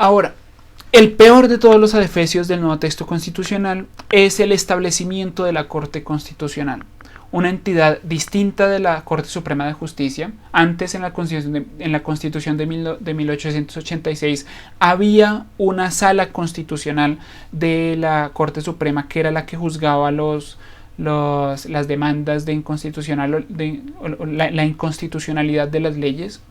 Ahora, el peor de todos los adefesios del nuevo texto constitucional es el establecimiento de la Corte Constitucional, una entidad distinta de la Corte Suprema de Justicia. Antes, en la Constitución de 1886 había una sala constitucional de la Corte Suprema que era la que juzgaba las demandas de la inconstitucionalidad de las leyes.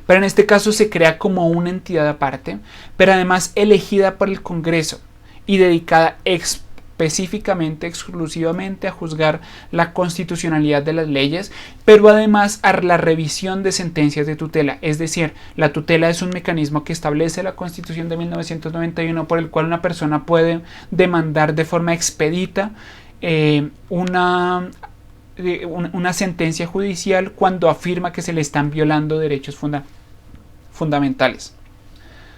Pero en este caso se crea como una entidad aparte, pero además elegida por el Congreso y dedicada específicamente, exclusivamente a juzgar la constitucionalidad de las leyes, pero además a la revisión de sentencias de tutela. Es decir, la tutela es un mecanismo que establece la Constitución de 1991 por el cual una persona puede demandar de forma expedita una sentencia judicial cuando afirma que se le están violando derechos fundamentales.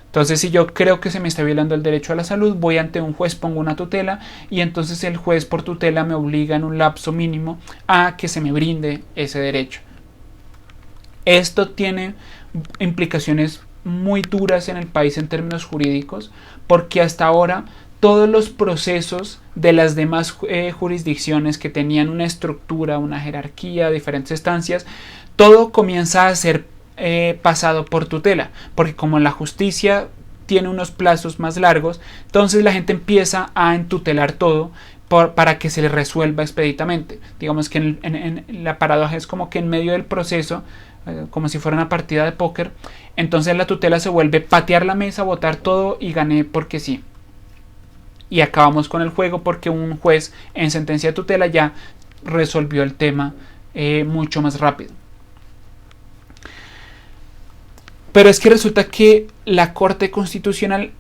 Entonces, si yo creo que se me está violando el derecho a la salud, voy ante un juez, pongo una tutela y entonces el juez por tutela me obliga en un lapso mínimo a que se me brinde ese derecho. Esto tiene implicaciones muy duras en el país en términos jurídicos, porque hasta ahora todos los procesos de las demás jurisdicciones que tenían una estructura, una jerarquía, diferentes instancias, todo comienza a ser pasado por tutela, porque como la justicia tiene unos plazos más largos, entonces la gente empieza a entutelar todo para que se le resuelva expeditamente. Digamos que en la paradoja es como que en medio del proceso, como si fuera una partida de póker, entonces la tutela se vuelve patear la mesa, botar todo y gané porque sí. Y acabamos con el juego porque un juez en sentencia de tutela ya resolvió el tema mucho más rápido. Pero es que resulta que la Corte Constitucional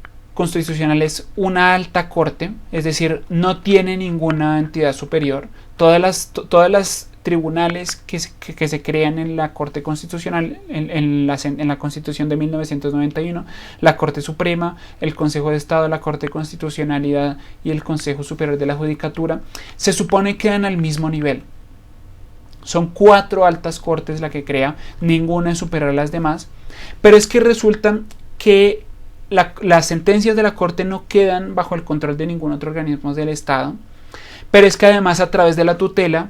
es una alta corte, es decir, no tiene ninguna entidad superior. Todas las tribunales que se crean en la Corte Constitucional, en la Constitución de 1991, la Corte Suprema, el Consejo de Estado, la Corte de Constitucionalidad y el Consejo Superior de la Judicatura, se supone que quedan al mismo nivel. Son 4 altas cortes la que crea, ninguna es superior a las demás, pero es que resulta que las sentencias de la Corte no quedan bajo el control de ningún otro organismo del Estado, pero es que además a través de la tutela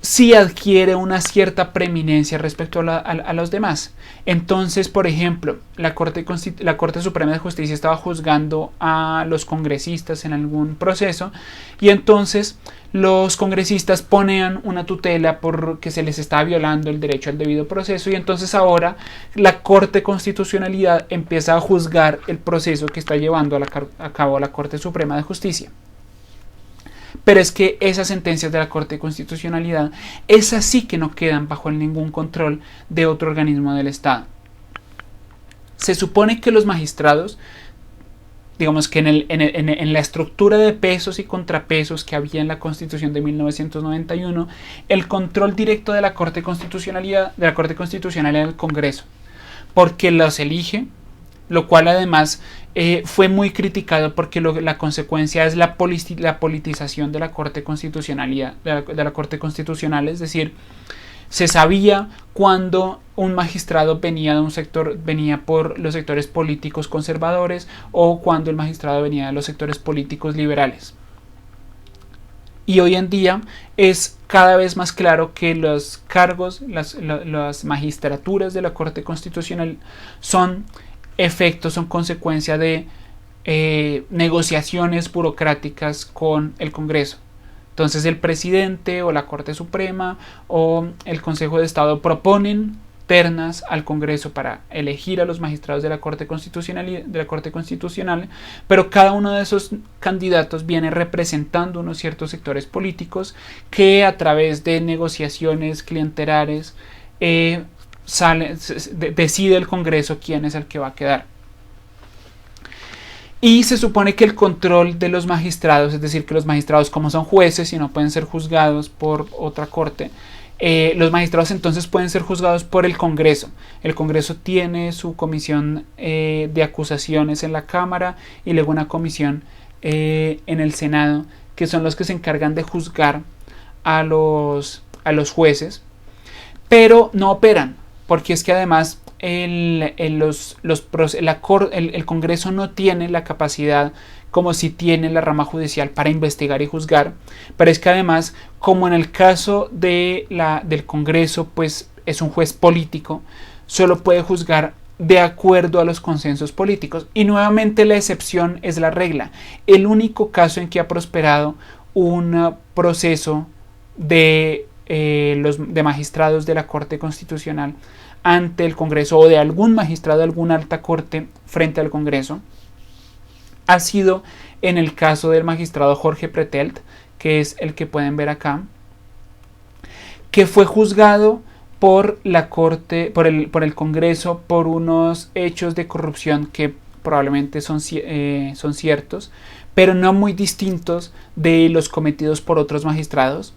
sí adquiere una cierta preeminencia respecto a los demás. Entonces, por ejemplo, la Corte Suprema de Justicia estaba juzgando a los congresistas en algún proceso y entonces los congresistas ponían una tutela porque se les estaba violando el derecho al debido proceso y entonces ahora la Corte Constitucionalidad empieza a juzgar el proceso que está llevando a cabo la Corte Suprema de Justicia. Pero es que esas sentencias de la Corte de Constitucionalidad, esas sí que no quedan bajo ningún control de otro organismo del Estado. Se supone que los magistrados, digamos que en la estructura de pesos y contrapesos que había en la Constitución de 1991, el control directo de la Corte Constitucional era el Congreso, porque los elige, lo cual además fue muy criticado porque la consecuencia es la politización de la Corte Constitucional, es decir, se sabía cuando un magistrado venía por los sectores políticos conservadores o cuando el magistrado venía de los sectores políticos liberales. Y hoy en día es cada vez más claro que los cargos, las magistraturas de la Corte Constitucional son consecuencia de negociaciones burocráticas con el Congreso. Entonces el presidente o la Corte Suprema o el Consejo de Estado proponen ternas al Congreso para elegir a los magistrados de la Corte Constitucional, pero cada uno de esos candidatos viene representando unos ciertos sectores políticos que a través de negociaciones clientelares decide el Congreso quién es el que va a quedar. Y se supone que el control de los magistrados, es decir, que los magistrados como son jueces y no pueden ser juzgados por otra corte, los magistrados entonces pueden ser juzgados por el Congreso. El Congreso tiene su comisión de acusaciones en la Cámara y luego una comisión en el Senado, que son los que se encargan de juzgar a los jueces, pero no operan, porque es que además el Congreso no tiene la capacidad como si tiene la rama judicial para investigar y juzgar, pero es que además, como en el caso del Congreso, pues es un juez político, solo puede juzgar de acuerdo a los consensos políticos. Y nuevamente la excepción es la regla. El único caso en que ha prosperado un proceso de magistrados de la Corte Constitucional ante el Congreso, o de algún magistrado de alguna alta corte frente al Congreso, ha sido en el caso del magistrado Jorge Pretelt, que es el que pueden ver acá, que fue juzgado por la Corte, por el Congreso, por unos hechos de corrupción que probablemente son ciertos, pero no muy distintos de los cometidos por otros magistrados.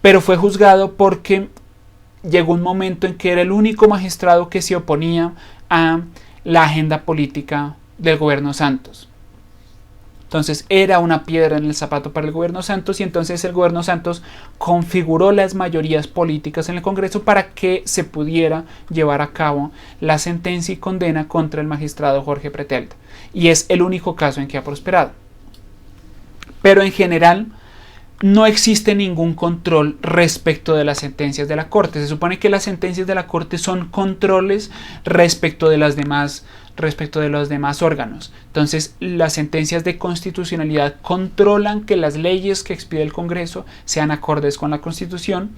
Pero fue juzgado porque llegó un momento en que era el único magistrado que se oponía a la agenda política del gobierno Santos. Entonces era una piedra en el zapato para el gobierno Santos, y entonces el gobierno Santos configuró las mayorías políticas en el Congreso para que se pudiera llevar a cabo la sentencia y condena contra el magistrado Jorge Pretelt. Y es el único caso en que ha prosperado. Pero en general no existe ningún control respecto de las sentencias de la Corte. Se supone que las sentencias de la Corte son controles respecto de los demás órganos. Entonces, las sentencias de constitucionalidad controlan que las leyes que expide el Congreso sean acordes con la Constitución,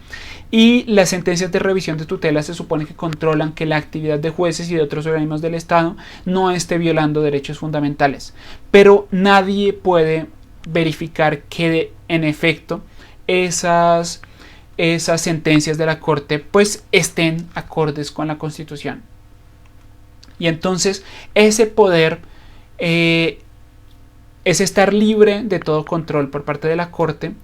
y las sentencias de revisión de tutela se supone que controlan que la actividad de jueces y de otros organismos del Estado no esté violando derechos fundamentales. Pero nadie puede verificar que en efecto esas sentencias de la Corte pues estén acordes con la Constitución. Y entonces ese poder es estar libre de todo control por parte de la Corte.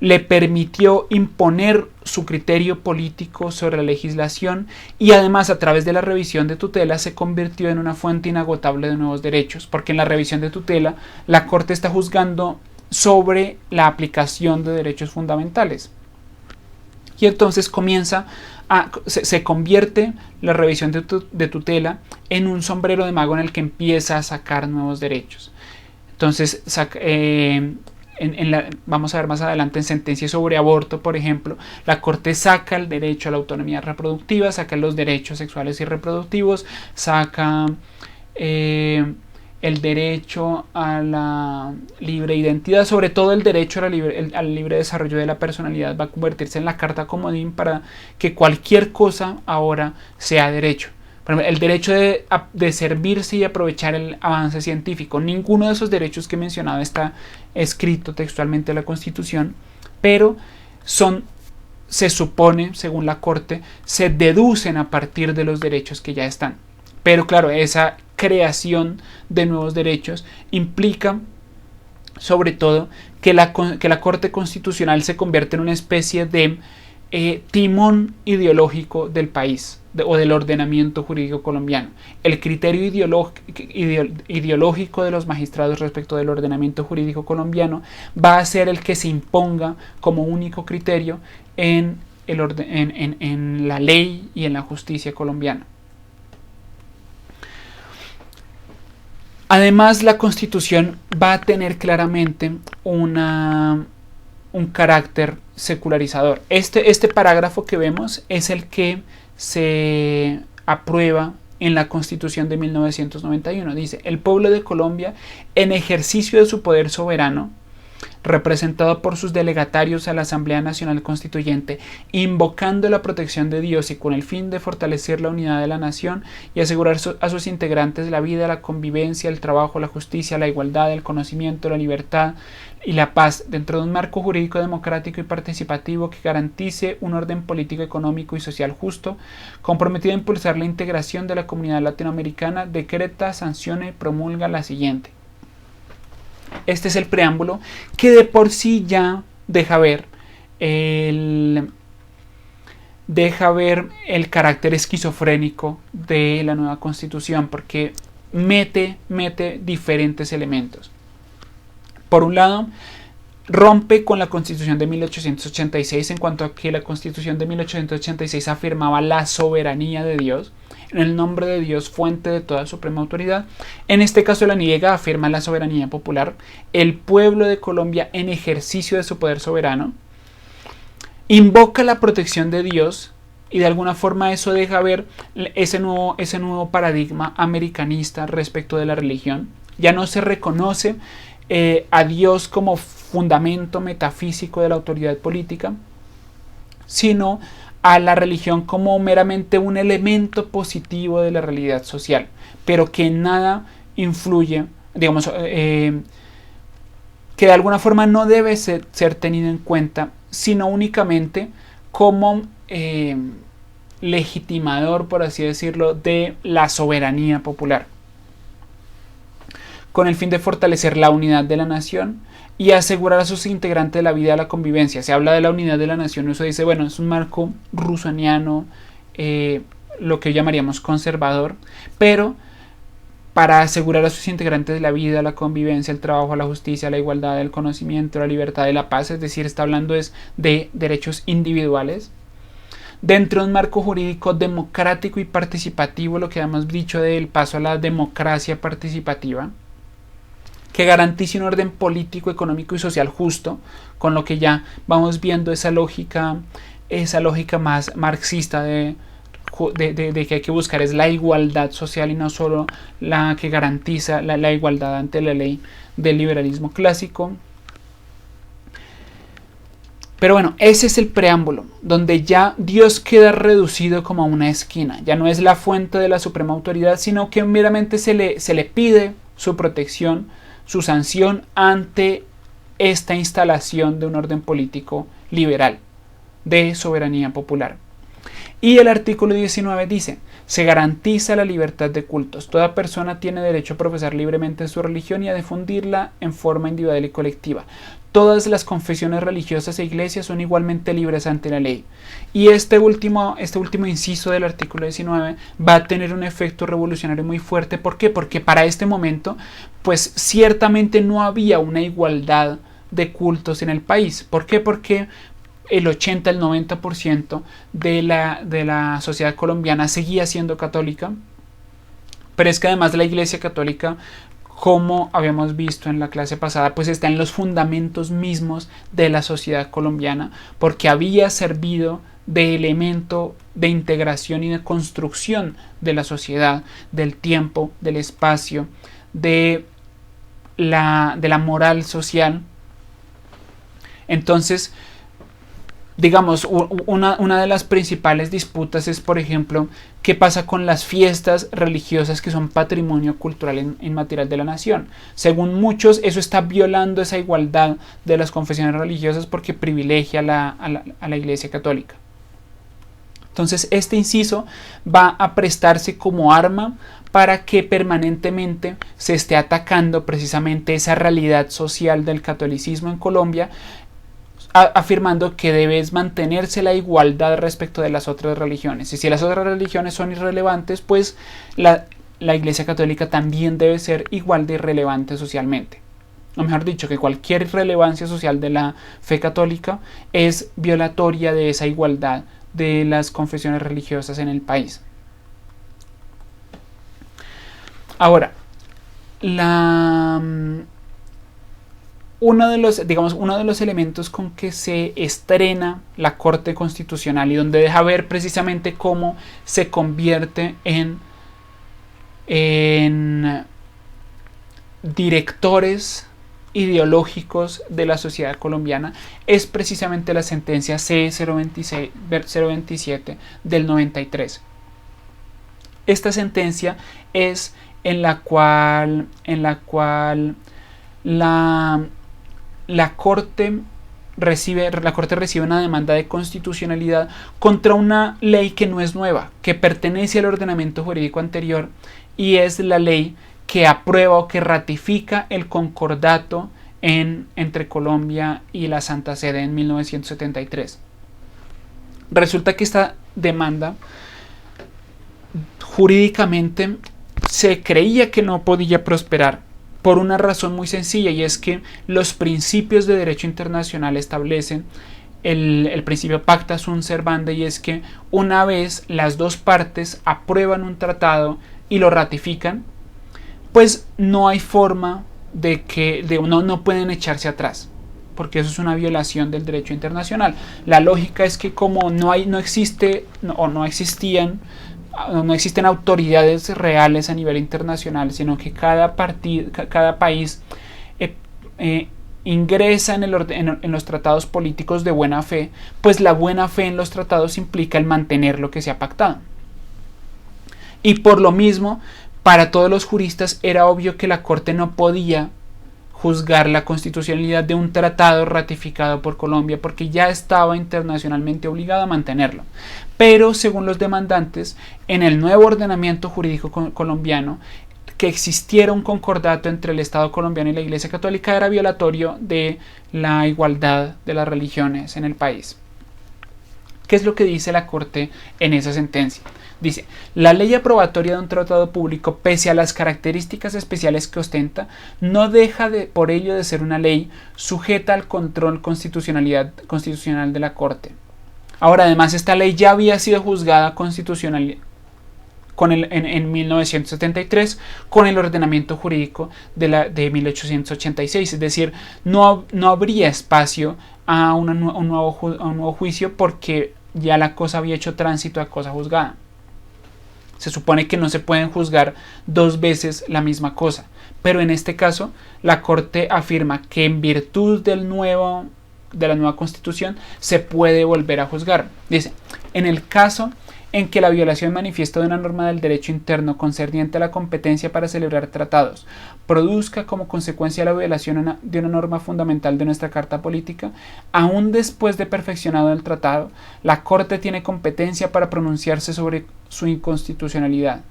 Le permitió imponer su criterio político sobre la legislación, y además a través de la revisión de tutela se convirtió en una fuente inagotable de nuevos derechos, porque en la revisión de tutela la Corte está juzgando sobre la aplicación de derechos fundamentales. Y entonces se convierte la revisión de tutela en un sombrero de mago en el que empieza a sacar nuevos derechos. Entonces vamos a ver más adelante en sentencias sobre aborto, por ejemplo, la Corte saca el derecho a la autonomía reproductiva, saca los derechos sexuales y reproductivos, saca el derecho a la libre identidad, sobre todo el derecho al libre desarrollo de la personalidad va a convertirse en la carta comodín para que cualquier cosa ahora sea derecho. Por ejemplo, el derecho de servirse y aprovechar el avance científico. Ninguno de esos derechos que he mencionado está escrito textualmente en la Constitución, pero se supone, según la Corte, se deducen a partir de los derechos que ya están. Pero claro, esa creación de nuevos derechos implica sobre todo que la Corte Constitucional se convierte en una especie de timón ideológico del país o del ordenamiento jurídico colombiano. El criterio ideológico de los magistrados respecto del ordenamiento jurídico colombiano va a ser el que se imponga como único criterio en la ley y en la justicia colombiana. Además, la Constitución va a tener claramente un carácter secularizador. Este parágrafo que vemos es el que se aprueba en la Constitución de 1991. Dice: el pueblo de Colombia, en ejercicio de su poder soberano, representado por sus delegatarios a la Asamblea Nacional Constituyente, invocando la protección de Dios y con el fin de fortalecer la unidad de la nación y asegurar a sus integrantes la vida, la convivencia, el trabajo, la justicia, la igualdad, el conocimiento, la libertad y la paz, dentro de un marco jurídico democrático y participativo que garantice un orden político, económico y social justo, comprometido a impulsar la integración de la comunidad latinoamericana, decreta, sanciona y promulga la siguiente. Este es el preámbulo, que de por sí ya deja ver el carácter esquizofrénico de la nueva Constitución, porque mete diferentes elementos. Por un lado, rompe con la Constitución de 1886 en cuanto a que la Constitución de 1886 afirmaba la soberanía de Dios, en el nombre de Dios, fuente de toda suprema autoridad. En este caso la niega, afirma la soberanía popular, el pueblo de Colombia en ejercicio de su poder soberano, invoca la protección de Dios y de alguna forma eso deja ver ese nuevo paradigma americanista respecto de la religión. Ya no se reconoce a Dios como fundamento metafísico de la autoridad política, sino a la religión como meramente un elemento positivo de la realidad social, pero que en nada influye, digamos, que de alguna forma no debe ser tenido en cuenta, sino únicamente como legitimador, por así decirlo, de la soberanía popular, con el fin de fortalecer la unidad de la nación y asegurar a sus integrantes la vida de la convivencia. Se habla de la unidad de la nación, eso dice, bueno, es un marco rusoniano, lo que llamaríamos conservador, pero para asegurar a sus integrantes la vida, la convivencia, el trabajo, la justicia, la igualdad, el conocimiento, la libertad y la paz, es decir, está hablando de derechos individuales, dentro de un marco jurídico democrático y participativo, lo que hemos dicho del paso a la democracia participativa, que garantice un orden político, económico y social justo, con lo que ya vamos viendo esa lógica más marxista de que hay que buscar es la igualdad social y no solo la que garantiza la igualdad ante la ley del liberalismo clásico. Pero bueno, ese es el preámbulo, donde ya Dios queda reducido como a una esquina. Ya no es la fuente de la suprema autoridad, sino que meramente se le pide su protección, su sanción ante esta instalación de un orden político liberal de soberanía popular. Y el artículo 19 dice: se garantiza la libertad de cultos. Toda persona tiene derecho a profesar libremente su religión y a difundirla en forma individual y colectiva. Todas las confesiones religiosas e iglesias son igualmente libres ante la ley. Y este último inciso del artículo 19 va a tener un efecto revolucionario muy fuerte. ¿Por qué? Porque para este momento, pues ciertamente no había una igualdad de cultos en el país. ¿Por qué? Porque el 80, el 90% de la sociedad colombiana seguía siendo católica, pero es que además la Iglesia Católica, como habíamos visto en la clase pasada, pues está en los fundamentos mismos de la sociedad colombiana, porque había servido de elemento de integración y de construcción de la sociedad, del tiempo, del espacio, de la moral social. Entonces, digamos, una de las principales disputas es, por ejemplo, qué pasa con las fiestas religiosas que son patrimonio cultural inmaterial de la nación. Según muchos, eso está violando esa igualdad de las confesiones religiosas porque privilegia a la Iglesia Católica. Entonces, este inciso va a prestarse como arma para que permanentemente se esté atacando precisamente esa realidad social del catolicismo en Colombia, afirmando que debe mantenerse la igualdad respecto de las otras religiones. Y si las otras religiones son irrelevantes, pues la Iglesia Católica también debe ser igual de irrelevante socialmente. O mejor dicho, que cualquier irrelevancia social de la fe católica es violatoria de esa igualdad de las confesiones religiosas en el país. Ahora, uno de los elementos con que se estrena la Corte Constitucional y donde deja ver precisamente cómo se convierte en directores ideológicos de la sociedad colombiana es precisamente la sentencia C-027 del 93. Esta sentencia es en la cual la Corte recibe una demanda de constitucionalidad contra una ley que no es nueva, que pertenece al ordenamiento jurídico anterior, y es la ley que aprueba o que ratifica el concordato entre Colombia y la Santa Sede en 1973. Resulta que esta demanda jurídicamente se creía que no podía prosperar, por una razón muy sencilla, y es que los principios de derecho internacional establecen el principio pacta sunt servanda, y es que una vez las dos partes aprueban un tratado y lo ratifican, pues no hay forma no pueden echarse atrás, porque eso es una violación del derecho internacional. La lógica es que como no existen autoridades reales a nivel internacional, sino que cada país ingresa en los tratados políticos de buena fe, pues la buena fe en los tratados implica el mantener lo que se ha pactado. Y por lo mismo, para todos los juristas era obvio que la Corte no podía juzgar la constitucionalidad de un tratado ratificado por Colombia, porque ya estaba internacionalmente obligado a mantenerlo. Pero según los demandantes, en el nuevo ordenamiento jurídico colombiano, que existiera un concordato entre el Estado colombiano y la Iglesia Católica era violatorio de la igualdad de las religiones en el país. ¿Qué es lo que dice la Corte en esa sentencia? Dice: la ley aprobatoria de un tratado público, pese a las características especiales que ostenta, no deja por ello de ser una ley sujeta al control constitucional de la Corte. Ahora, además, esta ley ya había sido juzgada constitucional en 1973 con el ordenamiento jurídico de 1886, es decir, no habría espacio a un nuevo juicio, porque ya la cosa había hecho tránsito a cosa juzgada. Se supone que no se pueden juzgar dos veces la misma cosa, pero en este caso la Corte afirma que en virtud de la nueva Constitución se puede volver a juzgar. Dice: en el caso en que la violación manifiesta de una norma del derecho interno concerniente a la competencia para celebrar tratados produzca como consecuencia la violación de una norma fundamental de nuestra Carta Política, aún después de perfeccionado el tratado, la Corte tiene competencia para pronunciarse sobre su inconstitucionalidad.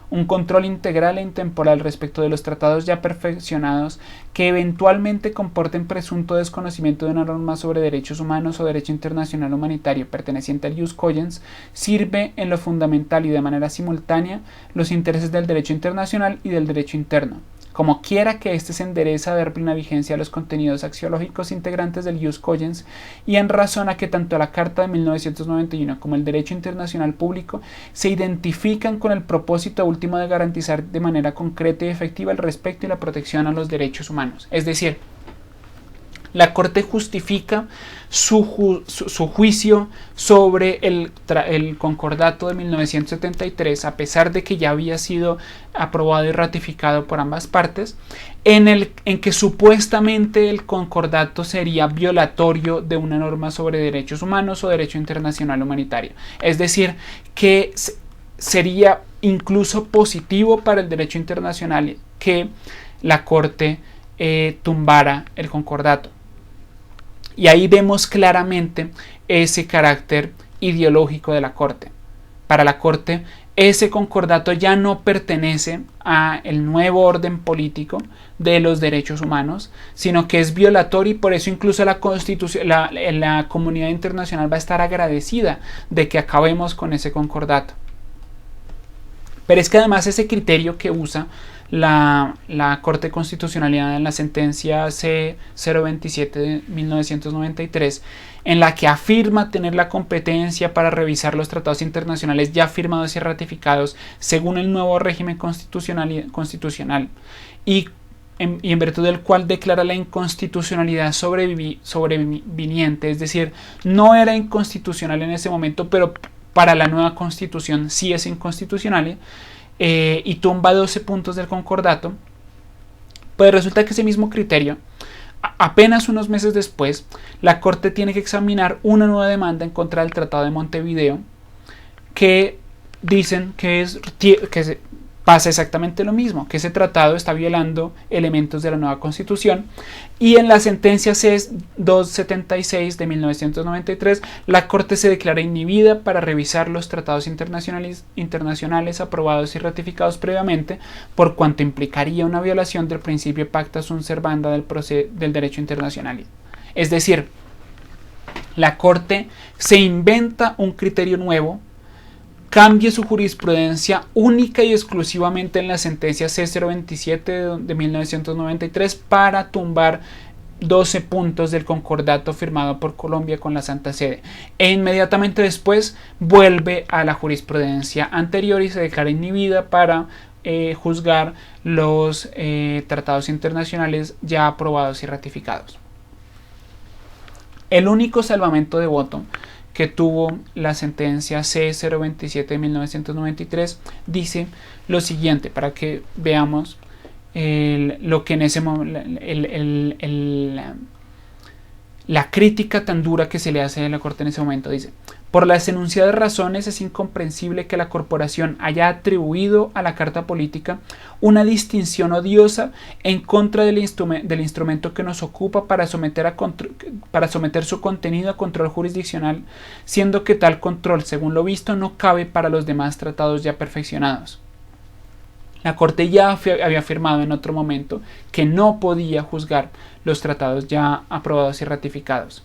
Un control integral e intemporal respecto de los tratados ya perfeccionados que eventualmente comporten presunto desconocimiento de una norma sobre derechos humanos o derecho internacional humanitario perteneciente al ius cogens sirve en lo fundamental y de manera simultánea los intereses del derecho internacional y del derecho interno. Como quiera que éste se endereza a dar plena vigencia a los contenidos axiológicos integrantes del ius cogens, y en razón a que tanto la Carta de 1991 como el derecho internacional público se identifican con el propósito último de garantizar de manera concreta y efectiva el respeto y la protección a los derechos humanos. Es decir, la Corte justifica su juicio sobre el concordato de 1973, a pesar de que ya había sido aprobado y ratificado por ambas partes, en que supuestamente el concordato sería violatorio de una norma sobre derechos humanos o derecho internacional humanitario. Es decir, que sería incluso positivo para el derecho internacional que la Corte tumbara el concordato. Y ahí vemos claramente ese carácter ideológico de la Corte. Para la Corte, ese concordato ya no pertenece al nuevo orden político de los derechos humanos, sino que es violatorio, y por eso incluso la comunidad internacional va a estar agradecida de que acabemos con ese concordato. Pero es que además ese criterio que usa la Corte Constitucionalidad en la sentencia C-027 de 1993, en la que afirma tener la competencia para revisar los tratados internacionales ya firmados y ratificados según el nuevo régimen constitucional, y en virtud del cual declara la inconstitucionalidad sobreviniente, es decir, no era inconstitucional en ese momento, pero para la nueva Constitución sí es inconstitucional, y tumba 12 puntos del concordato. Pues resulta que ese mismo criterio, apenas unos meses después, la Corte tiene que examinar una nueva demanda en contra del Tratado de Montevideo, que dicen que pasa exactamente lo mismo, que ese tratado está violando elementos de la nueva Constitución, y en la sentencia C-276 de 1993 la Corte se declara inhibida para revisar los tratados internacionales aprobados y ratificados previamente, por cuanto implicaría una violación del principio pacta sunt servanda del derecho internacional. Es decir, la Corte se inventa un criterio nuevo, cambie su jurisprudencia única y exclusivamente en la sentencia C027 de 1993 para tumbar 12 puntos del concordato firmado por Colombia con la Santa Sede. E inmediatamente después vuelve a la jurisprudencia anterior y se declara inhibida para juzgar los tratados internacionales ya aprobados y ratificados. El único salvamento de voto que tuvo la sentencia C027 de 1993 dice lo siguiente, para que veamos lo que en ese momento, la crítica tan dura que se le hace a la Corte en ese momento. Dice: por las enunciadas razones es incomprensible que la corporación haya atribuido a la Carta Política una distinción odiosa en contra del instrumento que nos ocupa para someter su contenido a control jurisdiccional, siendo que tal control, según lo visto, no cabe para los demás tratados ya perfeccionados. La Corte ya había afirmado en otro momento que no podía juzgar los tratados ya aprobados y ratificados.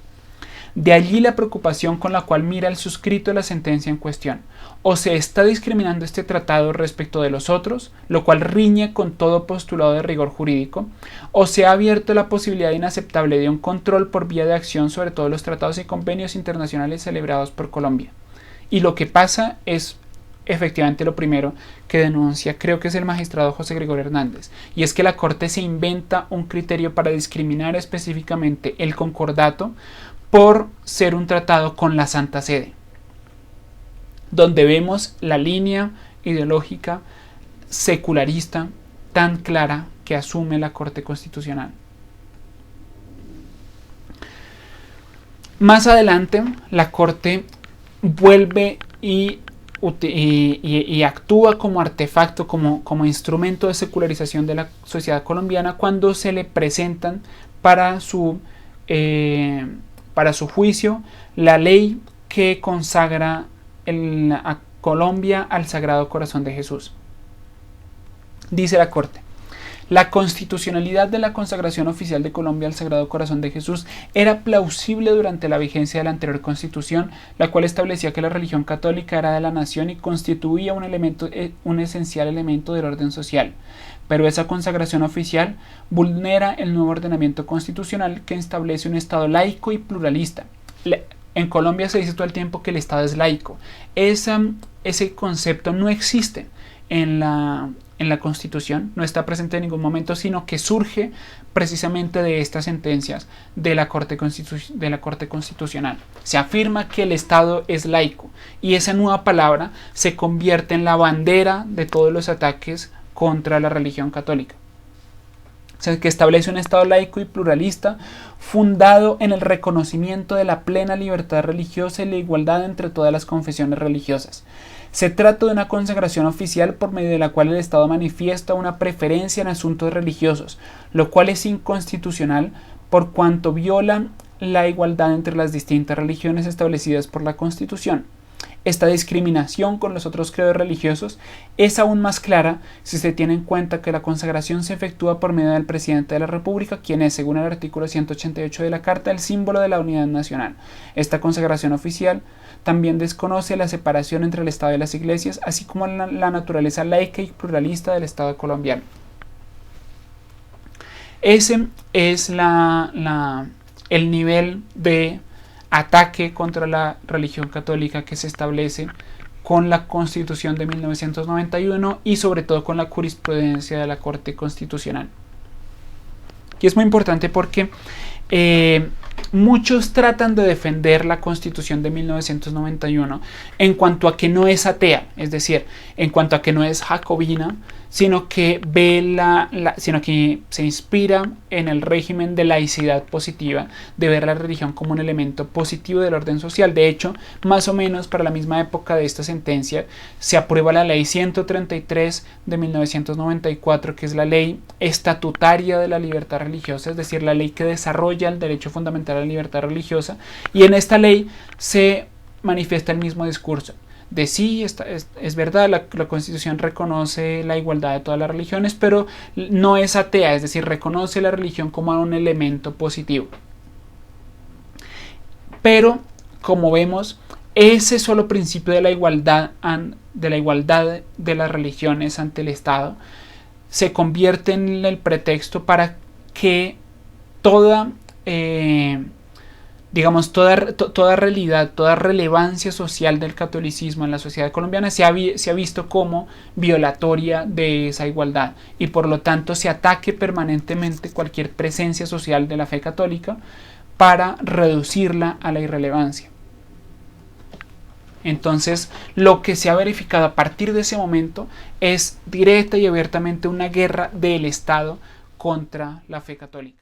De allí la preocupación con la cual mira el suscrito de la sentencia en cuestión. O se está discriminando este tratado respecto de los otros, lo cual riñe con todo postulado de rigor jurídico, o se ha abierto la posibilidad inaceptable de un control por vía de acción sobre todos los tratados y convenios internacionales celebrados por Colombia. Y lo que pasa es efectivamente lo primero que denuncia, creo que es el magistrado José Gregorio Hernández, y es que la Corte se inventa un criterio para discriminar específicamente el concordato por ser un tratado con la Santa Sede, donde vemos la línea ideológica secularista tan clara que asume la Corte Constitucional. Más adelante, la Corte vuelve y actúa como artefacto, como instrumento de secularización de la sociedad colombiana cuando se le presentan para su juicio la ley que consagra a Colombia al Sagrado Corazón de Jesús. Dice la Corte: la constitucionalidad de la consagración oficial de Colombia al Sagrado Corazón de Jesús era plausible durante la vigencia de la anterior Constitución, la cual establecía que la religión católica era de la nación y constituía un esencial elemento del orden social. Pero esa consagración oficial vulnera el nuevo ordenamiento constitucional que establece un Estado laico y pluralista. En Colombia se dice todo el tiempo que el Estado es laico. Ese concepto no existe en la Constitución, no está presente en ningún momento, sino que surge precisamente de estas sentencias de la Corte Constitucional. Se afirma que el Estado es laico y esa nueva palabra se convierte en la bandera de todos los ataques contra la religión católica. O sea, que establece un Estado laico y pluralista fundado en el reconocimiento de la plena libertad religiosa y la igualdad entre todas las confesiones religiosas. Se trata de una consagración oficial por medio de la cual el Estado manifiesta una preferencia en asuntos religiosos, lo cual es inconstitucional por cuanto viola la igualdad entre las distintas religiones establecidas por la Constitución. Esta discriminación con los otros credos religiosos es aún más clara si se tiene en cuenta que la consagración se efectúa por medio del presidente de la República, quien es, según el artículo 188 de la Carta, el símbolo de la unidad nacional. Esta consagración oficial también desconoce la separación entre el Estado y las iglesias, así como la naturaleza laica y pluralista del Estado colombiano. Ese es el nivel de ataque contra la religión católica que se establece con la Constitución de 1991 y sobre todo con la jurisprudencia de la Corte Constitucional. Y es muy importante porque muchos tratan de defender la Constitución de 1991 en cuanto a que no es atea, es decir, en cuanto a que no es jacobina, sino que sino que se inspira en el régimen de laicidad positiva, de ver la religión como un elemento positivo del orden social. De hecho, más o menos para la misma época de esta sentencia, se aprueba la Ley 133 de 1994, que es la ley estatutaria de la libertad religiosa, es decir, la ley que desarrolla el derecho fundamental a la libertad religiosa, y en esta ley se manifiesta el mismo discurso de sí, es verdad, la Constitución reconoce la igualdad de todas las religiones, pero no es atea, es decir, reconoce la religión como un elemento positivo. Pero, como vemos, ese solo principio de la igualdad de la igualdad de las religiones ante el Estado, se convierte en el pretexto para que toda, digamos, toda realidad, toda relevancia social del catolicismo en la sociedad colombiana se ha visto como violatoria de esa igualdad, y por lo tanto se ataque permanentemente cualquier presencia social de la fe católica para reducirla a la irrelevancia. Entonces, lo que se ha verificado a partir de ese momento es directa y abiertamente una guerra del Estado contra la fe católica.